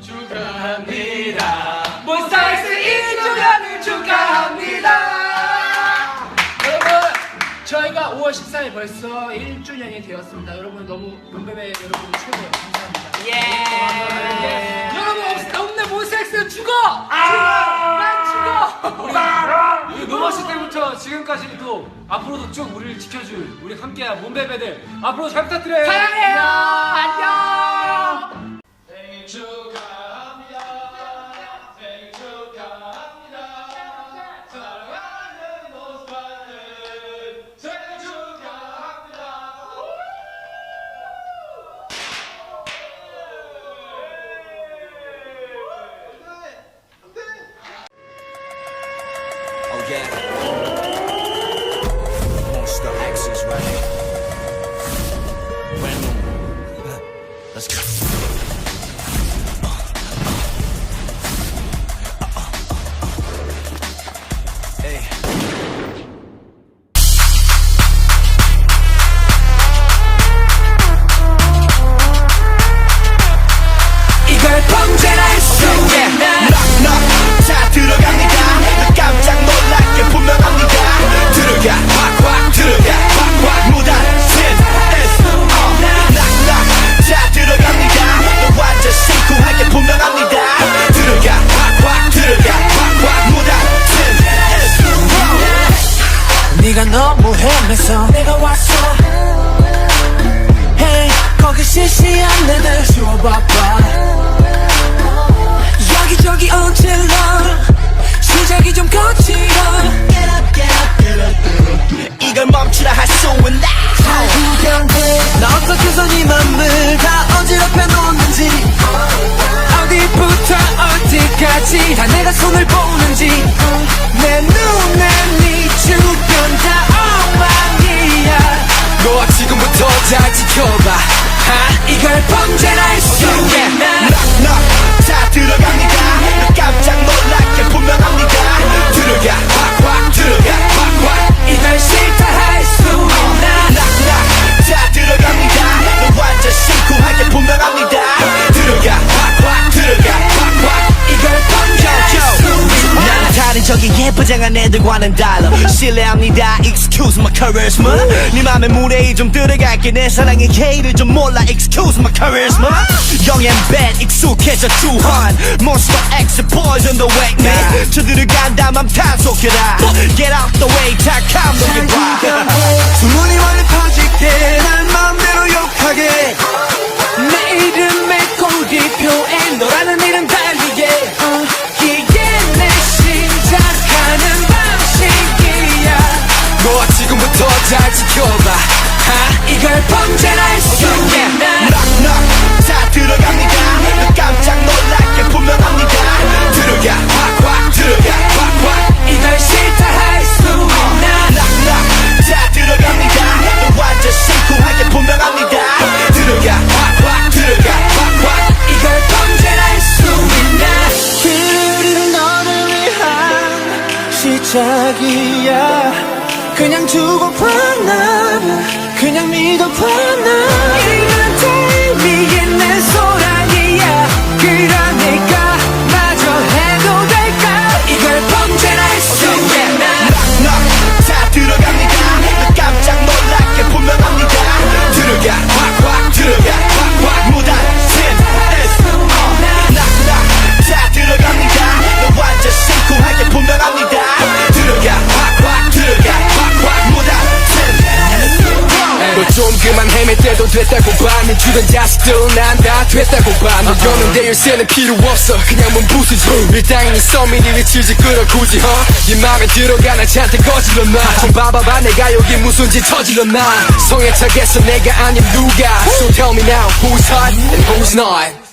축하합니다. 몬스타엑스 1주년을 축하합니다. 여러분, 저희가 5월 14일 벌써 1주년이 되었습니다. 여러분 너무 몬베베 여러분 최고예요. 감사합니다. 예. 여러분 없네 몬스타엑스 죽어. 난 죽어. 우리 노마시 때부터 지금까지도 앞으로도 쭉 우리를 지켜줄 우리 함께한 몬베베들 앞으로 잘 부탁드려요. 사랑해요. 안녕. 생일 축하합니다. 생일 축하합니다. 사랑하는 몬스타엑스 생일 축하합니다. Oh yeah. 몬스타엑스 is right here. Brand new. Let's go. Hey. 이걸 범죄할 수 있나? knock 다 들어갑니다. 깜짝 놀랄 게 분명합니다. 들어가 확확 들어가 확확 무단신 knock 다 들어갑니다. 너 완전 심쿵할 게 분명합니다. 들어가 확확 들어가 확확 무단신 네가 너무 헤매서 내가 왔어. Hey 거기 시시한 애들 지워봐봐. 여기저기 엉질러 시작이 좀 거칠어. 이걸 멈추라 할 수 있나? 잘 구경해. 나 어떻게 해서 네 맘을 다 어지럽혀 놓는지, 어디부터 어디까지 다 내가 손을 보는지. 내 눈에 네 주변 다 엉망이야. 너 지금부터 잘 지켜봐. 이걸 범죄라 할 수 있나? 다 들어갑니다. 깜짝 놀랄 게 분명합니다. 들어가 확확 들어가 확확 이걸 싫다 할 수 있나? 다 들어갑니다. 너 완전 심쿵할 게 분명합니다. 들어가 확확 들어가 확확 이걸 범죄라 할 수 있나? 나는 다른 저기 예쁘장한 애들과는 달라. 실례합니다. Excuse my charisma. 네 맘에 물에 좀 들어갈게. 내 사랑의 K를 좀 몰라. Excuse my charisma. Young and bad 익숙해져 주한 몬스타엑스 poison the way me. 저 들어간다 맘 탄속해라. Get out the way 다 감독해봐. 소문이 멀리 퍼질 때 난 마음대로 욕하게. 내 이름에 꼬리표에 너라는 이름 달리게. 이게 내 시작하는 방식이야. 너 지금부터 잘 지켜봐. 이걸 범죄라 할 수 있나? 다 들어갑니다. 깜짝 놀랄 게 분명합니다. 들어가 확확 들어가 확확 이걸 싫다 할 수 있나? 다 들어갑니다. 너 완전 심쿵할 게 분명합니다. 들어가 확확 들어가 확확 이걸 범죄라 할 수 있나? 길을 너를 위한 시작이야. 그냥 두고 봐 나를, 그냥 믿어봐 나. 이건 재미에 내 소란이야. 그러니까 마저 해도 될까? 이걸 범죄라 할 수 있나? 다 들어갑니다. 깜짝 놀랄 게 분명합니다. 들어가 확확 들어가 확확 무단신 다 들어갑니다. 너 완전 심쿵할 게 분명합니다. 들어가 확확 들어가 확확 무단신 너 좀 그만 헤맬 때도 됐다고 봐. 네 주던 자식들 난 다 됐다고 봐. 너 여는데 열쇠는 필요 없어. 그냥 몸 부수지. 일당이 네 썸이니 위치지 끌어 굳이 네 맘에 들어가나 잔뜩 거질렀나. 좀 봐봐봐 내가 여기 무슨 짓 저질렀나. 성에 차겠어 내가 아닌 누가. So tell me now who's hot and who's not.